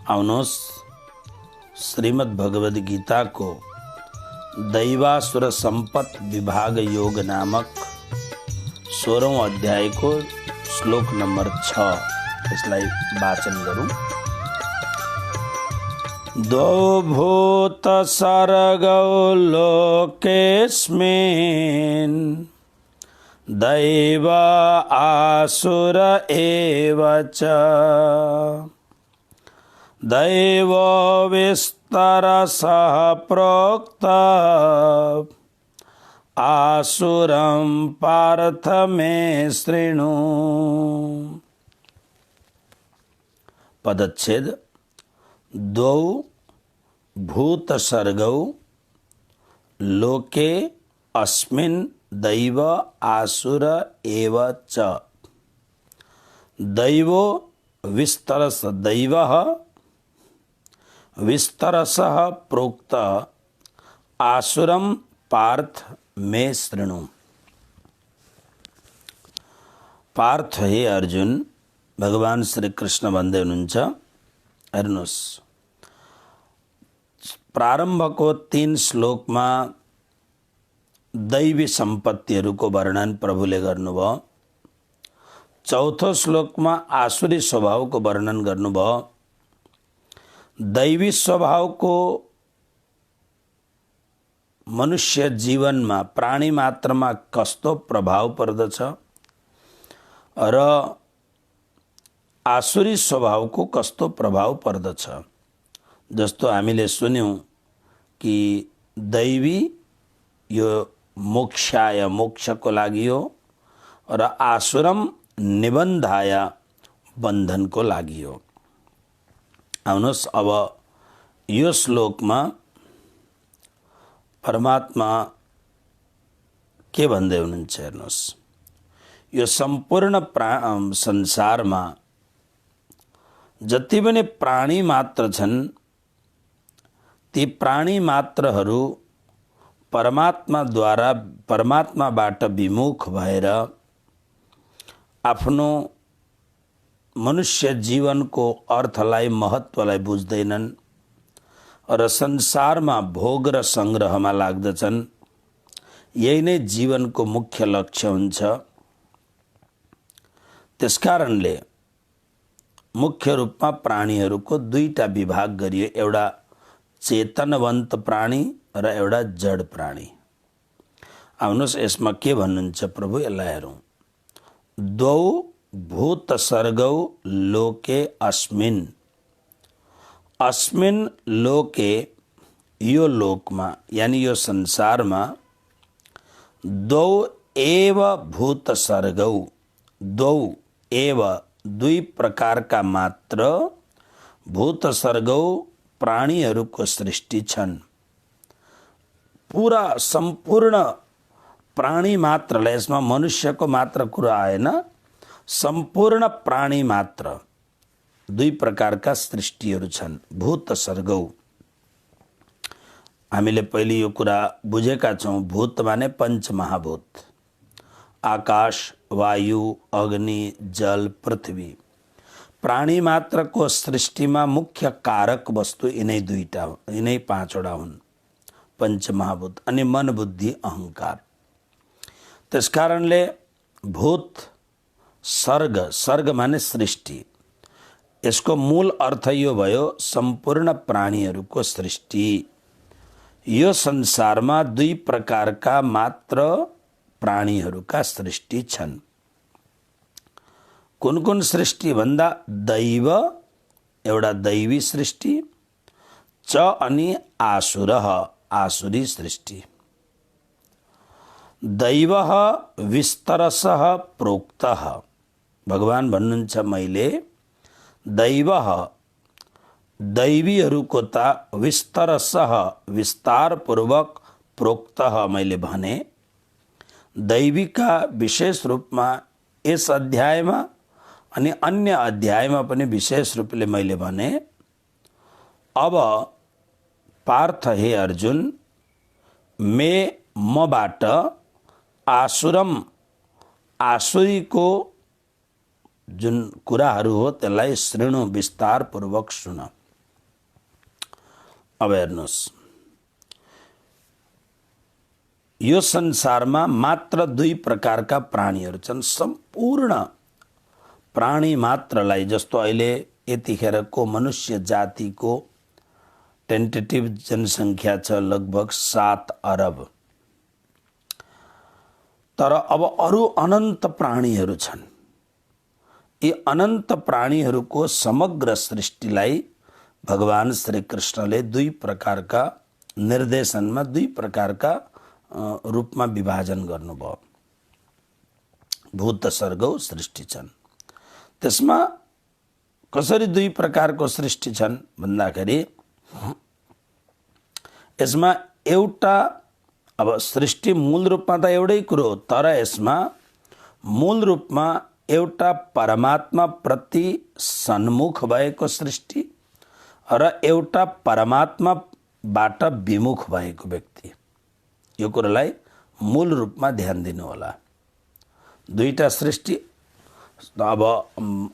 आउनुहोस् श्रीमद् भगवद गीता को दैवासुर संपत विभाग योग नामक 16वें अध्याय को श्लोक नंबर 6 इसलाई वाचन करूं। द्वौ भूत सर्गौ लोकेस्मिन् दैव आसुर एव च दैवो विस्तरसः प्रोक्त आसुरं पार्थ मे शृणु। पदच्छेद द्वौ भूत सर्गौ लोके अस्मिन् दैव आसुर एव च दैवो विस्तरस दैवः विस्तरसः प्रोक्त आसुरं पार्थ मे शृणु। पार्थ हे अर्जुन भगवान श्री कृष्ण भन्दै हुनुहुन्छ, हेर्नुहोस् प्रारम्भको 3 श्लोकमा दैवी सम्पत्तिहरूको वर्णन प्रभुले गर्नुभयो। चौथो श्लोकमा आसुरी स्वभावको वर्णन गर्नुभयो। दैवी स्वभावको मनुष्य जीवनमा प्राणी मात्रमा कस्तो प्रभाव पर्दछ र आसुरी स्वभावको कस्तो प्रभाव पर्दछ। जस्तो हामीले सुन्यौं कि दैवी यो मोक्षाय मोक्षको लागि हो र आसुरम निबन्धाय बन्धनको लागि हो। आउनुहोस् अब यो श्लोकमा परमात्मा के भन्दै हुनुहुन्छ हेर्नुहोस्। यो सम्पूर्ण संसारमा जति पनि प्राणी मात्र छन् ती प्राणी मात्रहरू परमात्माबाट विमुख भएर आफ्नो मनुष्य जीवनको अर्थलाई महत्त्वलाई बुझ्दैनन् र संसारमा भोग र संग्रहमा लाग्दछन्। यही नै जीवनको मुख्य लक्ष्य हुन्छ। त्यसकारणले मुख्य रूपमा प्राणीहरूको 2टा विभाग गरियो, एउटा चेतनवन्त प्राणी र एउटा जड प्राणी। आउनुहोस् यसमा के भन्नुहुन्छ प्रभु, यसलाई हेरौँ। द्वौ भूत सर्गौ लोके अस्मिन् अस्मिन् लोके यो लोकमा यानी यो संसारमा द्वौ एव भूत सर्गौ द्वौ एव 2 प्रकारका मात्र भूत सर्गौ प्राणीहरूको सृष्टि छन्। पूरा सम्पूर्ण प्राणी मात्रलाई, यसमा मनुष्यको मात्र कुरा आएन, सम्पूर्ण प्राणी मात्र 2 प्रकारका सृष्टिहरू छन् भूत सर्गौ। हामीले पहिले यो कुरा बुझेका छौँ। भूत माने पञ्चमहाभूत, आकाश, वायु, अग्नि, जल, पृथ्वी। प्राणी मात्रको सृष्टिमा मुख्य कारक वस्तु यिनै 2टा हो, यिनै 5वटा हुन् पञ्चमहाभूत, अनि मन, बुद्धि, अहंकार। त्यसकारणले भूत सर्ग, सर्ग माने सृष्टि, यसको मूल अर्थ यो भयो सम्पूर्ण प्राणीहरूको सृष्टि। यो संसारमा 2 प्रकारका मात्र प्राणीहरूका सृष्टि छन्। कुन कुन सृष्टि भन्दा दैव एउटा दैवी सृष्टि, च अनि आसुरः आसुरी सृष्टि। दैवः विस्तरसः प्रोक्तः, भगवान भन्नुहुन्छ मैले दैवः दैवीहरूको त विस्तरसः विस्तारपूर्वक प्रोक्तः मैले भने। दैवीका विशेष रूपमा यस अध्यायमा अनि अन्य अध्यायमा पनि विशेष रूपले मैले भने। अब पार्थ हे अर्जुन, मबाट आसुरम आसुरीको जुन कुराहरू हो त्यसलाई श्रेणु विस्तारपूर्वक सुन। अब हेर्नुहोस्, यो संसारमा मात्र 2 प्रकारका प्राणीहरू छन्। सम्पूर्ण प्राणी मात्रलाई, जस्तो अहिले यतिखेरको मनुष्य जातिको टेन्टेटिभ जनसङ्ख्या छ लगभग 7 अरब, तर अब अरू अनन्त प्राणीहरू छन्। यी अनन्त प्राणीहरूको समग्र सृष्टिलाई भगवान श्री कृष्णले 2 प्रकारका निर्देशनमा 2 प्रकारका रूपमा विभाजन गर्नुभयो। भूत सर्गौ सृष्टि छन्। त्यसमा कसरी 2 प्रकारको सृष्टि छन् भन्दाखेरि, यसमा एउटा, अब सृष्टि मूल रूपमा त एउटै कुरो हो, तर यसमा मूल रूपमा एउटा परमात्मा प्रति सन्मुख भएको सृष्टि र एउटा परमात्माबाट विमुख भएको व्यक्ति। यो कुरालाई मूल रूपमा ध्यान दिनु होला। 2टा सृष्टि, अब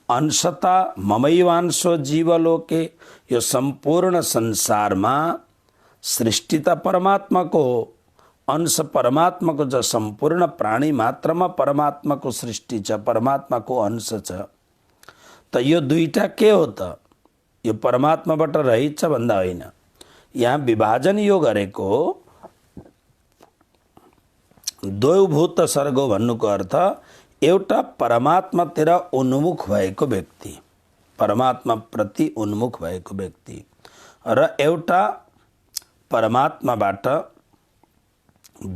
अंशता ममैवांशो जीवलोके, यो सम्पूर्ण संसारमा सृष्टि त परमात्माको हो, अंश परमात्माको छ। सम्पूर्ण प्राणी मात्रमा परमात्माको सृष्टि छ, परमात्माको अंश छ। त यो 2टा के हो त? यो परमात्माबाट रहित छ भन्दा होइन। यहाँ विभाजन यो गरेको हो, 2 भूत सर्गो भन्नुको अर्थ एउटा परमात्मातिर उन्मुख भएको व्यक्ति, परमात्मा प्रति उन्मुख भएको व्यक्ति, र एउटा परमात्माबाट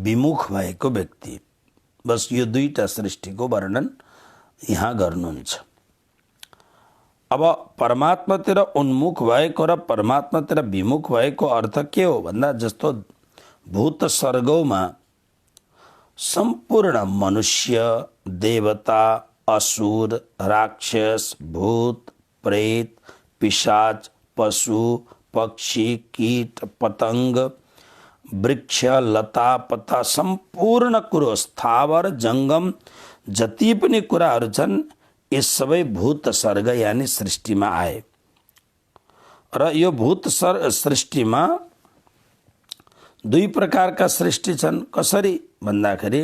विमुख भएको व्यक्ति। बस यो 2टा सृष्टिको वर्णन यहाँ गर्नुहुन्छ। अब परमात्मातिर उन्मुख भएको र परमात्मातिर विमुख भएको अर्थ के हो भन्दा, जस्तो भूत सर्गौमा सम्पूर्ण मनुष्य, देवता, असुर, राक्षस, भूत, प्रेत, पिशाच, पशु, पक्षी, कीट, पतंग, वृक्ष, लता, पत्ता, सम्पूर्ण कुरो, स्थावर, जङ्गम, जति पनि कुराहरू छन्, यी सबै भूत सर्ग यानि सृष्टिमा आए। र यो भूत सृष्टिमा 2 प्रकारका सृष्टि छन्। कसरी भन्दाखेरि,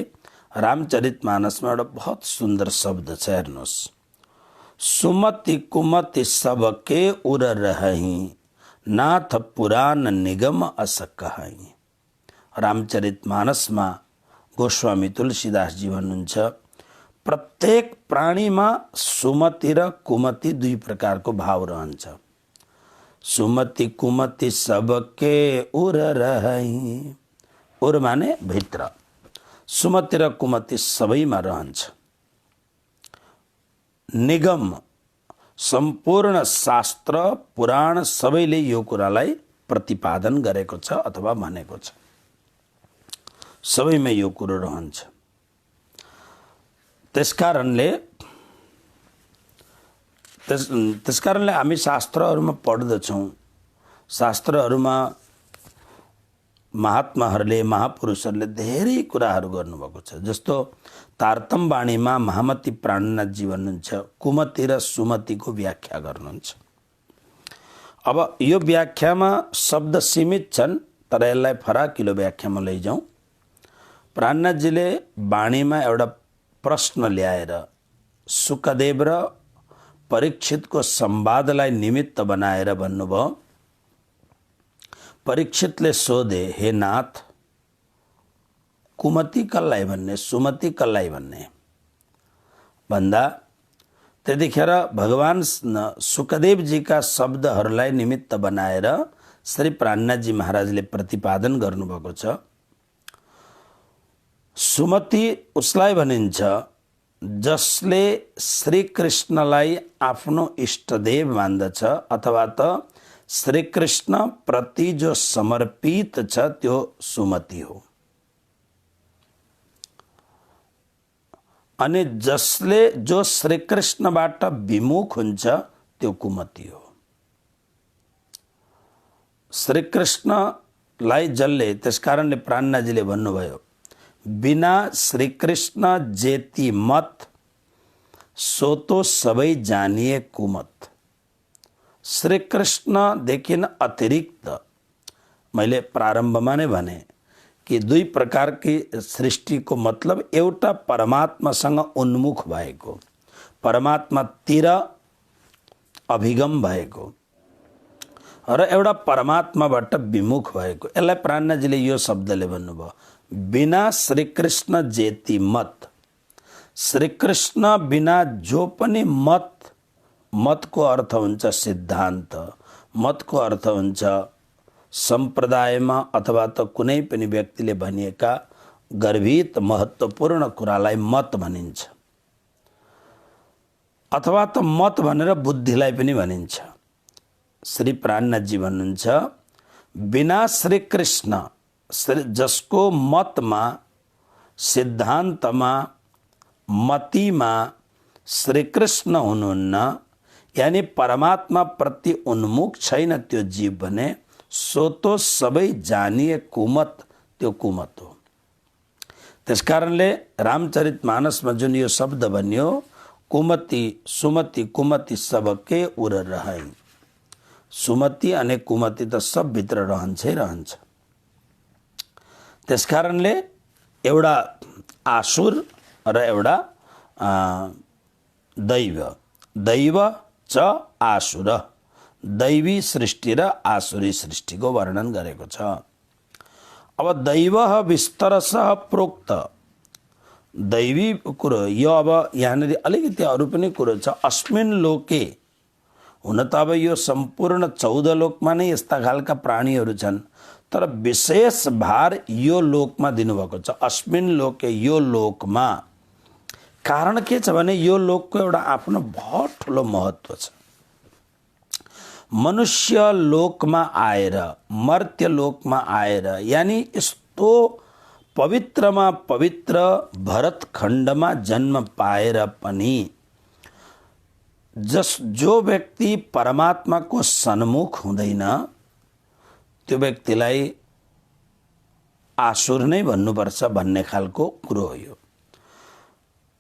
रामचरितमानसमा एउटा बहुत सुन्दर शब्द छ, हेर्नुहोस्। सुमति कुमति सबके उर रहहि, नाथ पुराण निगम अस कहहि। रामचरितमानसमा गोस्वामी तुलसीदासजी भन्नुहुन्छ, प्रत्येक प्राणीमा सुमति र कुमति 2 प्रकारको भाव रहन्छ। सुमति कुमति सबके उर रहहि, उर माने भित्र, सुमति र कुमति सबैमा रहन्छ। निगम, सम्पूर्ण शास्त्र पुराण सबैले यो कुरालाई प्रतिपादन गरेको छ अथवा भनेको छ। सबैमा यो कुरो रहन्छ। त्यसकारणले हामी शास्त्रहरूमा पढ्दछौँ। शास्त्रहरूमा महात्माहरूले, महापुरुषहरूले धेरै कुराहरू गर्नुभएको छ। जस्तो तारतम वाणीमा महामती प्राणनाथजी भन्नुहुन्छ, कुमति र सुमतिको व्याख्या गर्नुहुन्छ। अब यो व्याख्यामा शब्द सीमित छन्, तर यसलाई फराकिलो व्याख्यामा लैजाउँ। प्राणनाथजीले वाणीमा एउटा प्रश्न ल्याएर सुकदेव र परीक्षितको संवादलाई निमित्त बनाएर भन्नुभयो। परीक्षितले सोधे, हे नाथ, कुमति कसलाई भन्ने, सुमति कसलाई भन्ने भन्दा, त्यतिखेर भगवान सुकदेवजीका शब्दहरूलाई निमित्त बनाएर श्री प्राणनाथजी महाराजले प्रतिपादन गर्नुभएको छ। सुमति उसलाई भनिन्छ जसले श्री कृष्णलाई आफ्नो इष्टदेव मान्दछ अथवा त श्री कृष्ण प्रति जो समर्पित छ त्यो सुमति हो। अनि जसले जो श्री कृष्णबाट विमुख हुन्छ त्यो कुमति हो। श्री कृष्णलाई जसले, त्यसकारणले प्राणनाथजीले भन्नुभयो, बिना श्री कृष्ण जेती मत सो तो सबै जानिए कुमत। श्री कृष्ण देखि अतिरिक्त मैले प्रारम्भमा नै भने कि दुई प्रकारकी सृष्टिको मतलब एउटा परमात्मासँग उन्मुख भएको, परमात्मातिर अभिगम भएको र एउटा परमात्माबाट विमुख भएको। यसलाई प्राणनाजीले यो शब्दले भन्नुभयो, बिना श्रीकृष्ण जेति मत। श्रीकृष्ण बिना जो पनि मत, मतको अर्थ हुन्छ सिद्धान्त, मतको अर्थ हुन्छ सम्प्रदायमा अथवा त कुनै पनि व्यक्तिले भनिएका गर्भित महत्त्वपूर्ण कुरालाई मत भनिन्छ, अथवा त मत भनेर बुद्धिलाई पनि भनिन्छ। श्री प्राणनाथजी भन्नुहुन्छ, बिना श्रीकृष्ण, जसको मतमा, सिद्धान्तमा, मतिमा श्रीकृष्ण हुनुहुन्न, यानी परमात्मा प्रति उन्मुख छैन त्यो जीव भने सो तो सबै जानिए कुमत, त्यो कुमत हो। त्यसकारणले रामचरितमानसमा जुन यो शब्द बन्यो, कुमति सुमति कुमति सबके उर रहै, सुमति अनि कुमति त सब भित्र रहन्छै रहन्छ। त्यसकारणले एउटा आसुर र एउटा दैव, दैव च आसुर, दैवी सृष्टि र आसुरी सृष्टिको वर्णन गरेको छ। अब दैव विस्तरसः प्रोक्त, दैवी कुरो यो अब यहाँनिर अलिकति अरू पनि कुरो छ। अस्मिन् लोके, हुन त अब यो सम्पूर्ण 14 लोकमा नै यस्ता खालका प्राणीहरू छन्, तर विशेष भार यो लोकमा दिनुभएको छ। अस्मिन् लोके, यो लोकमा। कारण के छ भने यो लोकको एउटा आफ्नो बहुत ठुलो महत्त्व छ। मनुष्य लोकमा आएर, मर्त्य लोकमा आएर, यानी यस्तो पवित्रमा पवित्र भरतखण्डमा जन्म पाएर पनि जो व्यक्ति परमात्माको सन्मुख हुँदैन त्यो व्यक्तिलाई आसुर नै भन्नुपर्छ भन्ने खालको कुरो हो।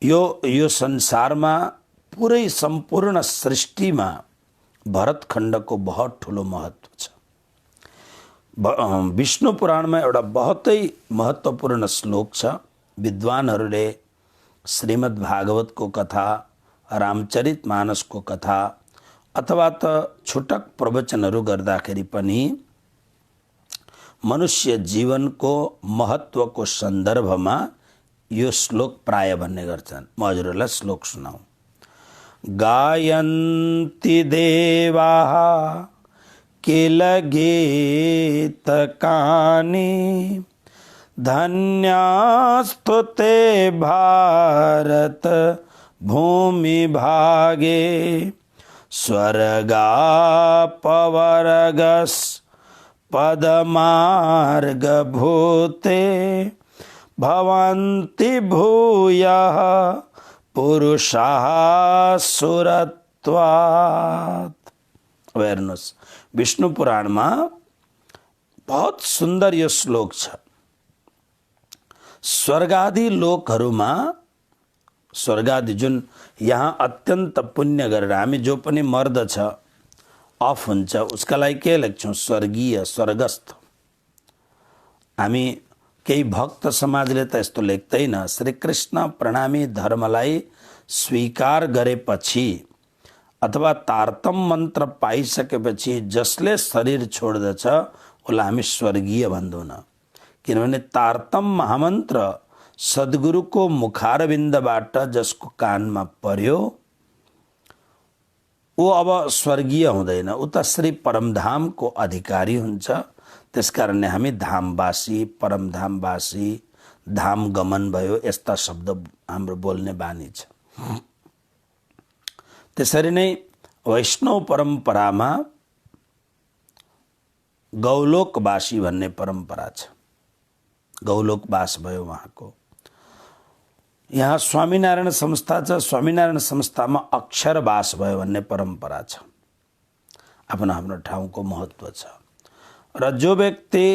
यो संसारमा पुरै सम्पूर्ण सृष्टिमा भरतखण्डको बहुत ठुलो महत्त्व छ। विष्णु पुराणमा एउटा बहुतै महत्त्वपूर्ण श्लोक छ। विद्वानहरूले श्रीमद् भागवतको कथा, रामचरितमानसको कथा अथवा त छुटक प्रवचनहरू गर्दाखेरि पनि मनुष्य जीवनको महत्त्वको सन्दर्भमा यो श्लोक प्राय भन्ने गर्छन्। म हजुरहरूलाई श्लोक सुनाऊ। गायन्ति देवाः किल गीतकानि धन्यास्तु ते भारत भूमि भागे स्वर्गापवर्गस् पदमार्ग भूते भवन्ति भूयः पुरुषाः सुरत्वात्। अवेरनेस विष्णु पुराणमा बहुत सुन्दर यो श्लोक छ। स्वर्गादि लोकहरूमा, स्वर्गादि जुन यहाँ अत्यन्त पुण्य गरेर हामी जो पनि मर्दछ अफ हुन्छ उसका लागि के लेख्छौँ? स्वर्गीय, स्वर्गस्थ। हामी केही भक्त समाजले त यस्तो लेख्दैन। श्रीकृष्ण प्रणामी धर्मलाई स्वीकार गरेपछि अथवा तारतम मन्त्र पाइसकेपछि जसले शरीर छोड्दछ उसलाई हामी स्वर्गीय भन्दैनौँ, किनभने तारतम महामन्त्र सद्गुरुको मुखारविन्दबाट जसको कानमा पर्यो ऊ अब स्वर्गीय हुँदैन, ऊ त श्री परमधामको अधिकारी हुन्छ। त्यसकारणले हामी धामवासी, परमधामवासी, धाम गमन भयो यस्ता शब्द हाम्रो बोल्ने बानी छ। त्यसरी नै वैष्णव परम्परामा गौलोकवासी भन्ने परम्परा छ। गौलोकवास भयो उहाँको। यहाँ स्वामीनारायण संस्था छ, स्वामीनारायण संस्थामा अक्षरवास भयो भन्ने परम्परा छ। आफ्नो आफ्नो ठाउँको महत्त्व छ। र जो व्यक्ति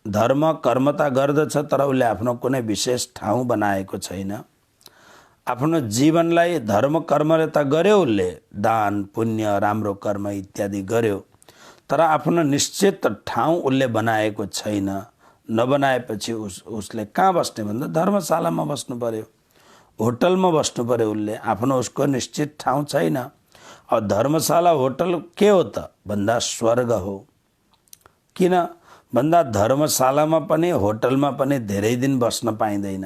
धर्म कर्मता गर्दछ तर उसले आफ्नो कुनै विशेष ठाउँ बनाएको छैन, आफ्नो जीवनलाई धर्म कर्मले त गर्यो, उसले दान पुण्य राम्रो कर्म इत्यादि गर्यो, तर आफ्नो निश्चित ठाउँ उसले बनाएको छैन। नबनाएपछि उसले कहाँ बस्ने भन्दा धर्मशालामा बस्नु पर्यो, होटलमा बस्नु पर्यो। उसले आफ्नो उसको निश्चित ठाउँ छैन। अब धर्मशाला होटल के हो त भन्दा स्वर्ग हो। किन भन्दा धर्मशालामा पनि होटलमा पनि धेरै दिन बस्न पाइँदैन।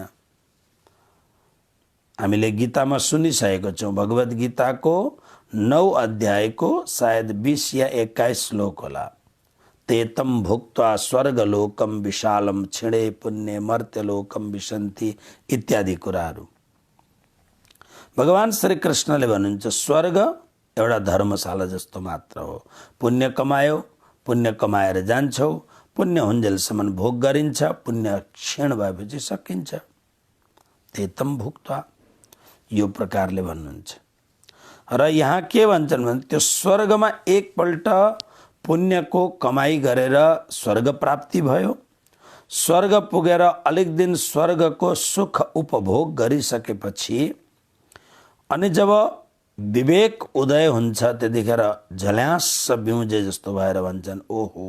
हामीले गीतामा सुनिसकेको छौँ, भगवत गीताको 9 अध्यायको सायद 20 या 21 श्लोक होला। तेतम भुक्त्वा स्वर्गलोकम विशालम क्षिणे पुण्य मर्त्यलोकम विशन्ति इत्यादि कुराहरू भगवान श्री कृष्णले भन्नुहुन्छ स्वर्ग एउटा धर्मशाला जस्तो मात्र हो। पुण्य कमायो, पुण्य कमाएर जान्छौ, पुण्य हुन्जेलसम्म भोग गरिन्छ, पुण्य क्षीण भएपछि सकिन्छ। तेतम भुक्त्वा यो प्रकारले भन्नुहुन्छ। र यहाँ के भन्छन् भने त्यो स्वर्गमा एकपल्ट पुण्यको कमाई गरेर स्वर्ग प्राप्ति भयो। स्वर्ग पुगेर अलिक दिन स्वर्गको सुख उपभोग गरिसकेपछि अनि जब विवेक उदय हुन्छ त्यतिखेर झल्यास बिउजे जस्तो भएर भन्छन् ओहो,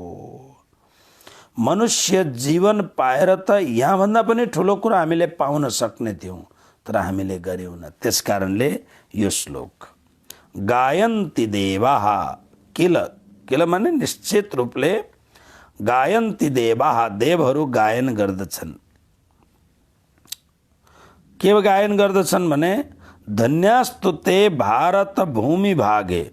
मनुष्य जीवन पाएर त यहाँभन्दा पनि ठुलो कुरा हामीले पाउन सक्ने थियौँ, तर हामीले गर्यौँ न। त्यस कारणले यो श्लोक गायन्ति देवाः किल, किल माने निश्चित रूपले गायन्ति देवाः, देवहरू गायन गर्दछन्। के गायन गर्दछन् भने धन्यास्तु ते भारत भूमि भागे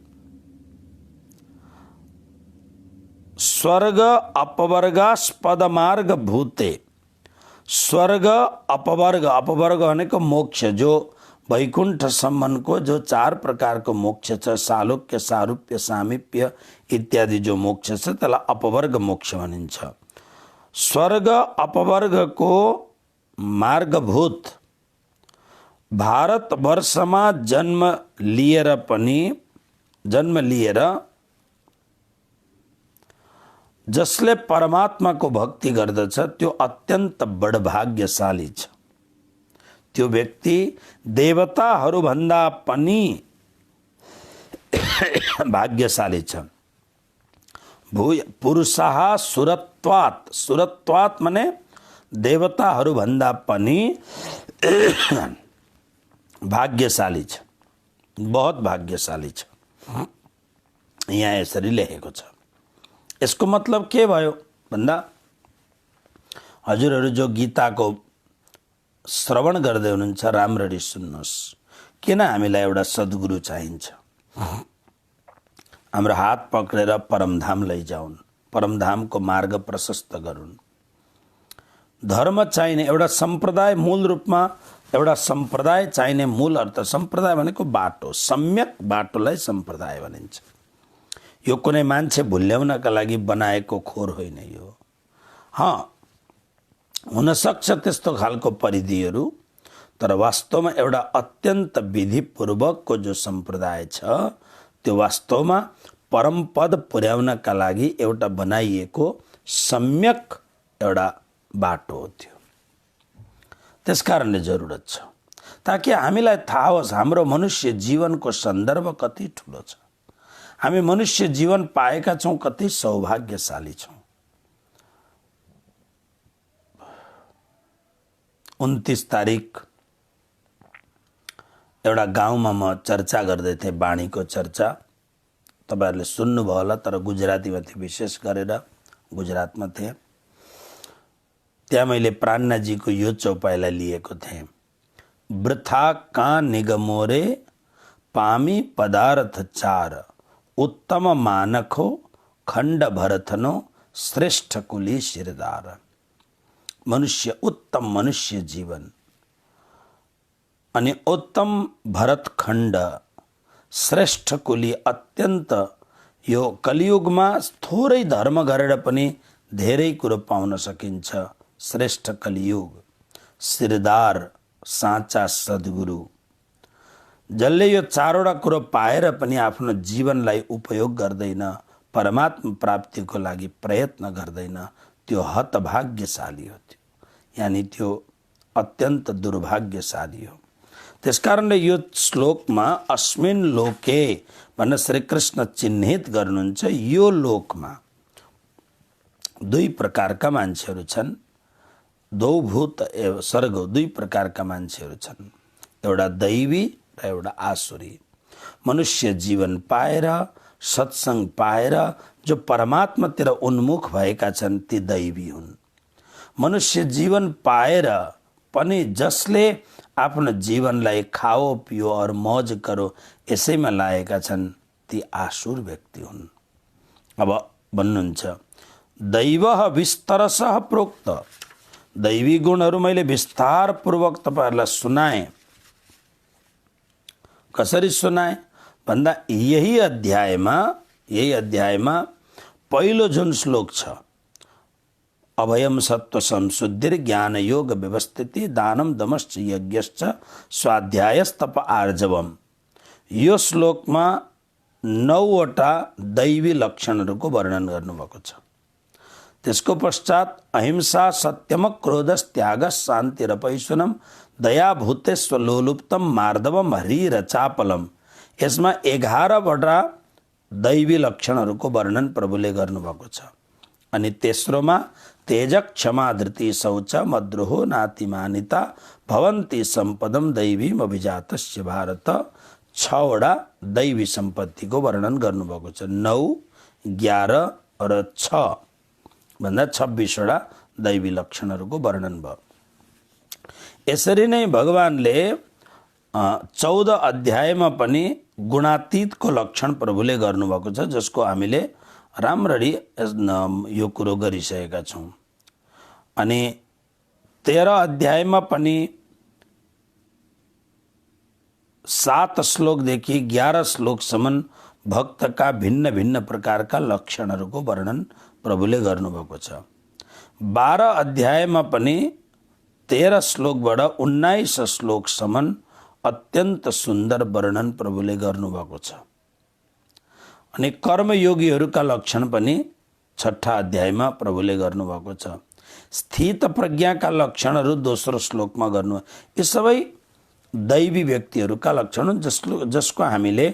स्वर्ग अपवर्गास्पद मार्ग भूते। स्वर्ग अपवर्ग, अपवर्ग भनेको मोक्ष, जो वैकुण्ठ सम्मको जो 4 प्रकारको मोक्ष छ, सालोक्य, सारूप्य, सामीप्य इत्यादि जो मोक्ष छ त्यसलाई अपवर्ग मोक्ष भनिन्छ। स्वर्ग अपवर्गको मार्गभूत भारतवर्षमा जन्म लिएर जसले परमात्माको भक्ति गर्दछ त्यो अत्यन्त बडभाग्यशाली छ। त्यो व्यक्ति देवताहरूभन्दा पनि भाग्यशाली छ। पुरुषः सुरत्वात्, सुरत्वात् माने देवताहरूभन्दा पनि भाग्यशाली छ, बहुत भाग्यशाली छ। यहाँ यसरी लेखेको छ। यसको मतलब के भयो भन्दा हजुरहरू जो गीताको श्रवण गर्दै हुनुहुन्छ राम्ररी सुन्नुहोस्। किन हामीलाई एउटा सद्गुरु चाहिन्छ? हाम्रो हात पक्रेर परमधाम लैजाउन्, परमधामको मार्ग प्रशस्त गरून्। धर्म चाहिने एउटा सम्प्रदाय, मूल रूपमा एउटा सम्प्रदाय चाहिने मूल अर्थ, सम्प्रदाय भनेको बाटो, सम्यक बाटोलाई सम्प्रदाय भनिन्छ। यो कुनै मान्छे भुल्याउनका लागि बनाएको खोर होइन यो। हुनसक्छ त्यस्तो खालको परिधिहरू, तर वास्तवमा एउटा अत्यन्त विधिपूर्वकको जो सम्प्रदाय छ त्यो वास्तवमा परमपद पुर्याउनका लागि एउटा बनाइएको सम्यक एउटा बाटो हो त्यो। त्यस कारणले जरुरत छ ताकि हामीलाई थाहा होस् हाम्रो मनुष्य जीवनको सन्दर्भ कति ठुलो छ, हामी मनुष्य जीवन पाएका छौँ, कति सौभाग्यशाली छौँ। 29 तारिक एउटा गाउँमा म चर्चा गर्दै थिएँ, बाणीको चर्चा। तपाईहरुले सुन्नुभयो होला, तर गुजरातीमा थिए, विशेष गरेर गुजरातमा थिए। त्यहाँ मैले प्राणनाजीको यो चौपाइलाई लिएको थिएँ। वृथा का निगमोरे पामी पदार्थ चार, उत्तम मानखो खण्ड भरथनो श्रेष्ठ कुली शिरदार। मनुष्य, उत्तम मनुष्य जीवन अनि उत्तम भरतखण्ड, श्रेष्ठ कुली, अत्यन्त यो कलियुगमा थोरै धर्म गरेर पनि धेरै कुरो पाउन सकिन्छ। श्रेष्ठ कलियुग, शिरदार, साँचा सद्गुरु, जसले यो चारवटा कुरो पाएर पनि आफ्नो जीवनलाई उपयोग गर्दैन, परमात्मा प्राप्तिको लागि प्रयत्न गर्दैन, त्यो हतभाग्यशाली हो। त्यो यानी त्यो अत्यन्त दुर्भाग्यशाली हो। त्यसकारणले यो श्लोकमा अस्मिन् लोके भनेर श्रीकृष्ण चिन्हित गर्नुहुन्छ। यो लोकमा दुई प्रकारका मान्छेहरू छन्, दो भूत एवं स्वर्ग, दुई प्रकारका मान्छेहरू छन्, एउटा दैवी र एउटा आसुरी। मनुष्य जीवन पाएर, सत्संग पाएर जो परमात्मातिर उन्मुख भएका छन् ती दैवी हुन्। मनुष्य जीवन पाएर पनि जसले आफ्नो जीवनलाई खाओ पियो और मौज करो यसैमा लागेका छन् ती आसुर व्यक्ति हुन्। अब भन्नुहुन्छ दैवः विस्तरसः प्रोक्त, दैवी गुणहरू मैले विस्तार पूर्वक तपाईहरुलाई सुनाएँ। कसरी सुनाएँ भन्दा यही अध्यायमा पहिलो जुन श्लोक छ, अभयम सत्व संशुद्धिर ज्ञान योग व्यवस्थिति दानम दमश्च यज्ञश्च स्वाध्यायस्तप आर्जवम, यो श्लोकमा 9वटा दैवी लक्षणहरूको वर्णन गर्नुभएको छ। त्यसको पश्चात अहिंसा सत्यम क्रोधस त्यागस शान्तिरपैशुनम दया भूतेस्वलोलुप्तम मार्दवम हरिर चापलम, यसमा 11वटा दैवी लक्षणहरूको वर्णन प्रभुले गर्नुभएको छ। अनि तेस्रोमा तेज क्षमा धृति शौच मद्रोहो नातिमानिता भवन्ति सम्पदम दैवीम अभिजातस्य भारत, 6वटा दैवी सम्पत्तिको वर्णन गर्नुभएको छ। 9, 11 र 6 भन्दा 26वटा दैवी लक्षणहरूको वर्णन भयो। यसरी नै भगवानले 14 अध्यायमा पनि गुणातीतको लक्षण प्रभुले गर्नुभएको छ, जसको हामीले राम्ररी यो कुरो गरिसकेका छौँ। अनि 13 अध्यायमा पनि 7 श्लोकदेखि 11 श्लोकसम्म भक्तका भिन्न भिन्न प्रकारका लक्षणहरूको वर्णन प्रभुले गर्नुभएको छ। 12 अध्यायमा पनि 13 श्लोकबाट 19 श्लोकसम्म अत्यन्त सुन्दर वर्णन प्रभुले गर्नुभएको छ। अनि कर्मयोगीहरूका लक्षण पनि 6ठा अध्यायमा प्रभुले गर्नुभएको छ। स्थित प्रज्ञाका लक्षणहरू दोस्रो श्लोकमा गर्नु। यी सबै दैवी व्यक्तिहरूका लक्षण हुन् जसको हामीले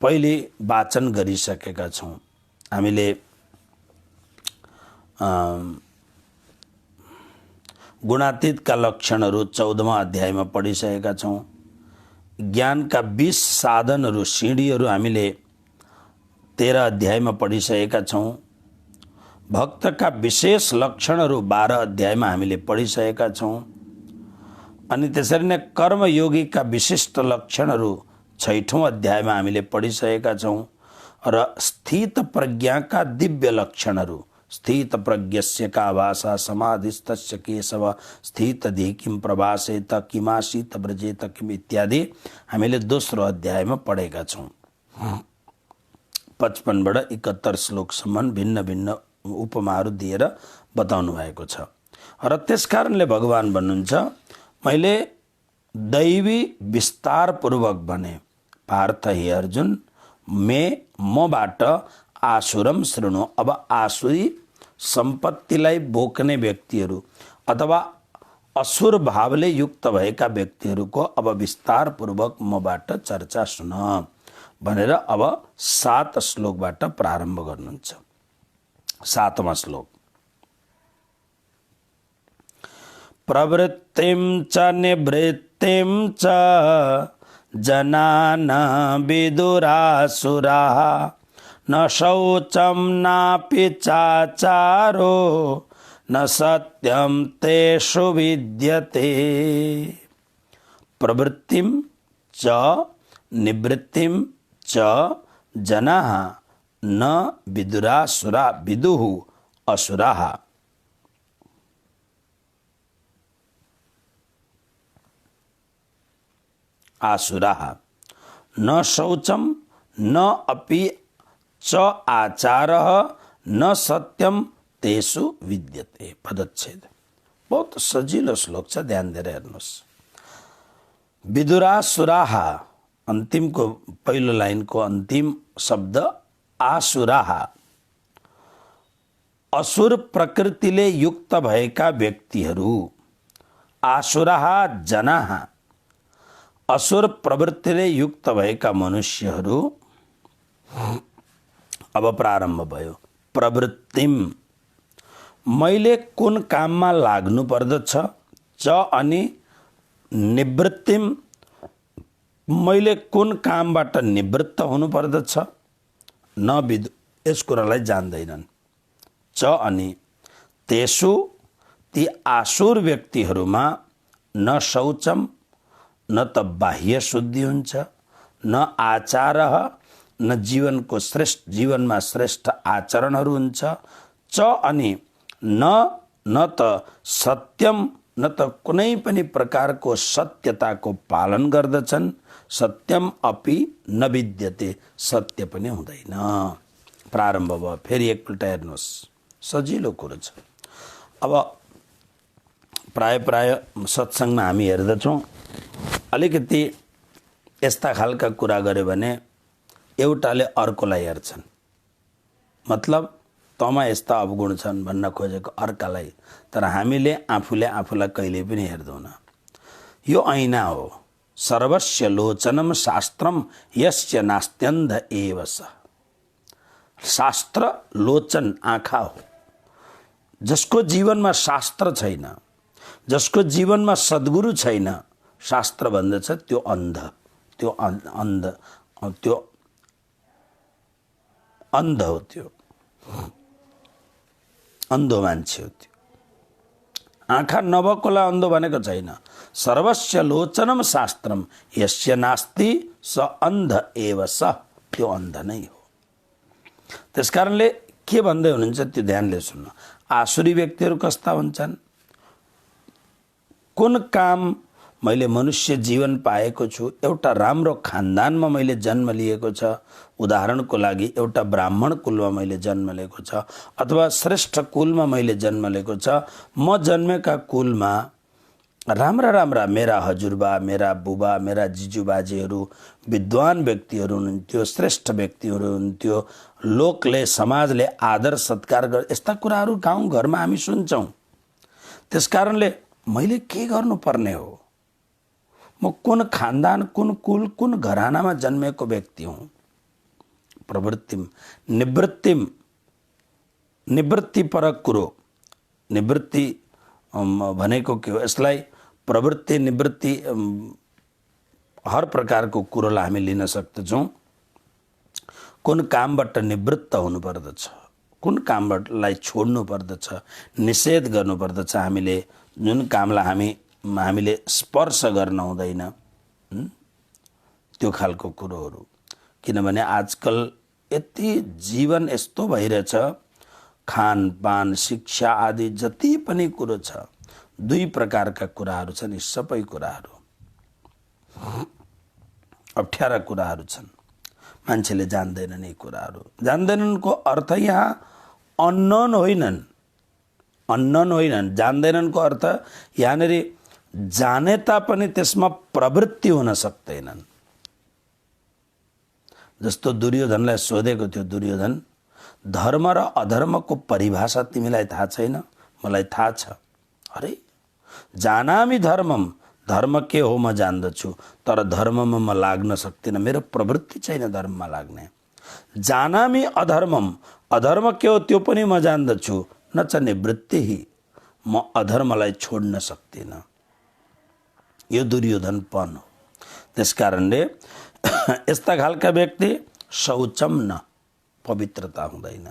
पहिले वाचन गरिसकेका छौँ। हामीले गुणातीतका लक्षणहरू 14वां अध्यायमा पढिसकेका छौँ। ज्ञानका 20 साधनहरू सिँढीहरू हामीले 13 अध्यायमा पढिसकेका छौँ। भक्तका विशेष लक्षणहरू 12 अध्यायमा हामीले पढिसकेका छौँ। अनि त्यसरी नै कर्मयोगीका विशिष्ट लक्षणहरू 6ठौँ अध्यायमा हामीले पढिसकेका छौँ। र स्थित प्रज्ञाका दिव्य लक्षणहरू, स्थित प्रज्ञस्य का भाषा समाधिस्तस्य केशव स्थित धी किम प्रभासेत किमासीत ब्रजेत किम इत्यादि हामीले दोस्रो अध्यायमा पढेका छौँ। 55बाट 71 श्लोकसम्म भिन्न भिन्न उपमाहरू दिएर बताउनु भएको छ। र त्यसकारणले भगवान भन्नुहुन्छ मैले दैवी विस्तार पूर्वक भने, पार्थ हे अर्जुन मबाट आसुरम शृणु। अब आसुरी सम्पत्तिलाई बोक्ने व्यक्तिहरू अथवा असुर भावले युक्त भएका व्यक्तिहरूको अब विस्तार पूर्वक मबाट चर्चा सुन भनेर अब 7 श्लोकबाट प्रारम्भ गर्नुहुन्छ। 7वां श्लोक, प्रवृत्तिं च निवृत्तिं च जनान विदुरासुराः न शौचं नापि चाचारो न सत्यं तेषु विद्यते। प्रवृत्तिं च निवृत्तिं च जनाः न विदुरासुरा विदुः असुराः। आसुराः न शौचं न अपि च आचारः न सत्यम तेषु विद्यते। पदच्छेद बहुत सजिलो श्लोक छ, ध्यान दिएर हेर्नुहोस्। विदुरासुराः, अन्तिमको पहिलो लाइनको अन्तिम शब्द आसुराः, असुर प्रकृतिले युक्त भएका व्यक्तिहरू। आसुराः जनाः, असुर प्रवृत्तिले युक्त भएका मनुष्यहरू अब प्रारम्भ भयो। प्रवृत्तिम मैले कुन काममा लाग्नु पर्दछ, च अनि निवृत्तिम मैले कुन कामबाट निवृत्त हुनु पर्दछ, न विदु यस कुरालाई जान्दैनन्। च अनि तेसु ती आसुर व्यक्तिहरूमा न शौचम न त बाह्य शुद्धि हुन्छ, न आचार न जीवनको जीवनमा श्रेष्ठ आचरणहरू हुन्छ। च अनि न त सत्यम न त कुनै पनि प्रकारको सत्यताको पालन गर्दछन्। सत्यम अपि न विद्यते सत्य पनि हुँदैन। प्रारम्भ भयो। फेरि एकपल्ट हेर्नुहोस्, सजिलो कुरो छ। अब प्राय सत्सङ्गमा हामी हेर्दछौँ, अलिकति यस्ता खालका कुरा गर्यो भने एउटाले अर्कोलाई हेर्छन्, मतलब तँमा यस्ता अवगुण छन् भन्न खोजेको अर्कालाई, तर हामीले आफूले आफूलाई कहिले पनि हेर्दैनौँ। यो ऐना हो। सर्वस्य लोचनम शास्त्रम यस्य नास्त्यन्ध एव स। शास्त्र लोचन आँखा हो। जसको जीवनमा शास्त्र छैन, जसको जीवनमा सद्गुरु छैन, शास्त्र भन्दछ त्यो अन्ध, त्यो अन्ध हो, त्यो अन्धो मान्छे हो। त्यो आँखा नभएकोलाई अन्धो भनेको छैन। सर्वस्य लोचनम शास्त्रम यस्य नास्ति स अन्ध एव स। त्यो अन्ध नै हो। त्यसकारणले के भन्दै हुनुहुन्छ त्यो ध्यानले सुन्नु। आसुरी व्यक्तिहरू कस्ता हुन्छन्? कुन काम मैले मनुष्य जीवन पाएको छु, एउटा राम्रो खानदानमा मैले जन्म लिएको छ, उदाहरणको लागि एउटा ब्राह्मण कुलमा मैले जन्म लिएको छ अथवा श्रेष्ठ कुलमा मैले जन्म लिएको छ। म जन्मेका कुलमा राम्रा मेरा हजुरबा, मेरा बुबा, मेरा जिजुबाजेहरू विद्वान व्यक्तिहरू हुनुहुन्थ्यो, श्रेष्ठ व्यक्तिहरू हुनुहुन्थ्यो, लोकले समाजले आदर सत्कार गर, यस्ता कुराहरू गाउँघरमा हामी सुन्छौँ। त्यसकारणले मैले के गर्नुपर्ने हो? म कुन खानदान, कुन कुल, कुन घरानामा जन्मेको व्यक्ति हुँ? प्रवृत्तिम निवृत्तिम, निवृत्तिपरक कुरो। निवृत्ति भनेको के हो? यसलाई प्रवृत्ति निवृत्ति हर प्रकारको कुरोलाई हामी लिन सक्दछौँ। कुन कामबाट निवृत्त हुनुपर्दछ, कुन कामलाई छोड्नु पर्दछ, निषेध गर्नुपर्दछ। हामीले जुन कामलाई हामीले स्पर्श गर्न हुँदैन, त्यो खालको कुरोहरू। किनभने आजकल यति जीवन यस्तो भइरहेछ, खानपान, शिक्षा आदि जति पनि कुरो छ, दुई प्रकारका कुराहरू छन्। यी सबै कुराहरू अप्ठ्यारा कुराहरू छन्। मान्छेले जान्दैनन् यी कुराहरू। जान्दैनन्को अर्थ यहाँ अननोन होइनन्, अननोन होइनन्। जान्दैनन्को अर्थ यहाँनिर जाने तापनि त्यसमा प्रवृत्ति हुन सक्दैनन्। जस्तो दुर्योधनलाई सोधेको थियो दुर्योधन, धर्म र अधर्मको परिभाषा तिमीलाई थाहा छैन? मलाई थाहा छ। अरे जानामि धर्मम, धर्म के हो म जान्दछु, तर धर्ममा म लाग्न सक्दिनँ, मेरो प्रवृत्ति छैन धर्ममा लाग्ने। जानामि अधर्मम, अधर्म के हो त्यो पनि म जान्दछु, न च निवृत्ति, म अधर्मलाई छोड्न सक्दिनँ। यो दुर्योधनपन हो। त्यसकारणले यस्ता खालका व्यक्ति शौचम न, पवित्रता हुँदैन।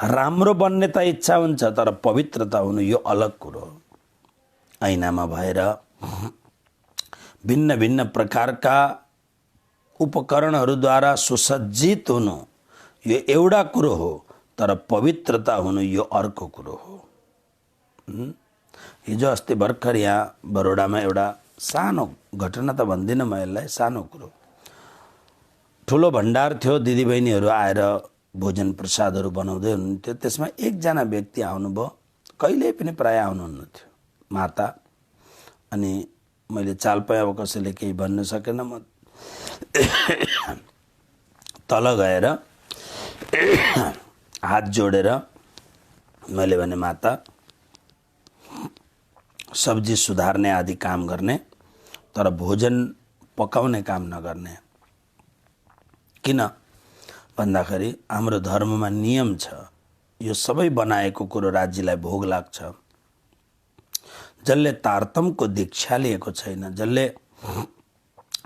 राम्रो बन्ने त इच्छा हुन्छ, तर पवित्रता हुनु यो अलग कुरो हो। ऐनामा भएर भिन्न भिन्न प्रकारका उपकरणहरूद्वारा सुसज्जित हुनु यो एउटा कुरो हो, तर पवित्रता हुनु यो अर्को कुरो हो। हिजो अस्ति भर्खर यहाँ बरोडामा एउटा सानो घटना त भन्दिनँ म यसलाई, सानो कुरो। ठुलो भण्डार थियो, दिदीबहिनीहरू आएर भोजन प्रसादहरू बनाउँदै हुनुहुन्थ्यो। त्यसमा एकजना व्यक्ति आउनुभयो, कहिले पनि प्राय आउनुहुन्न थियो, माता। अनि मैले चाल पाएँ, अब कसैले केही भन्न सकेन। म तल गएर हात जोडेर मैले भने, माता, सब्जी सुधार्ने आदि काम गर्ने, तर भोजन पकाउने काम नगर्ने। किन भन्दाखेरि हाम्रो धर्ममा नियम छ, यो सबै बनाएको कुरो राज्यलाई भोग लाग्छ। जसले तारतमको दीक्षा लिएको छैन, जसले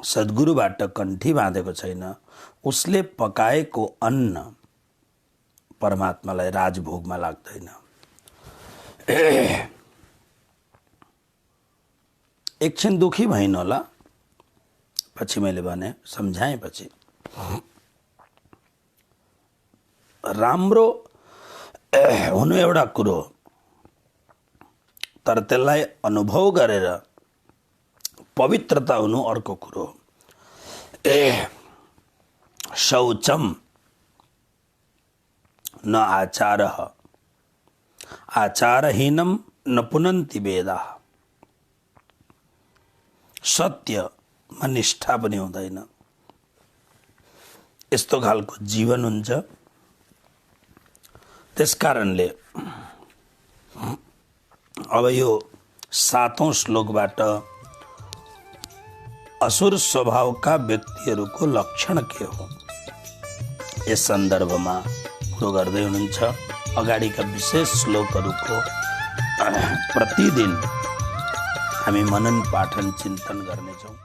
सद्गुरुबाट कण्ठी बाँधेको छैन, उसले पकाएको अन्न परमात्मालाई राजभोगमा लाग्दैन। एकछिन दुखी भइन होला, पछि मैले भने सम्झाएपछि राम्रो हुनु एउटा कुरो, तर त्यसलाई अनुभव गरेर पवित्रता हुनु अर्को कुरो। शौचम न आचारः आचारहीनम न पुनन्ति वेदाः। सत्यमा निष्ठा पनि हुँदैन, यस्तो खालको जीवन हुन्छ। त्यसकारणले अब यो 7औं श्लोकबाट असुर स्वभावका व्यक्तिहरूको लक्षण के हो यस सन्दर्भमा कुरो गर्दै हुनुहुन्छ। अगाडिका विशेष श्लोकहरूको प्रतिदिन हामी मनन पाठन चिन्तन गर्नेछौँ।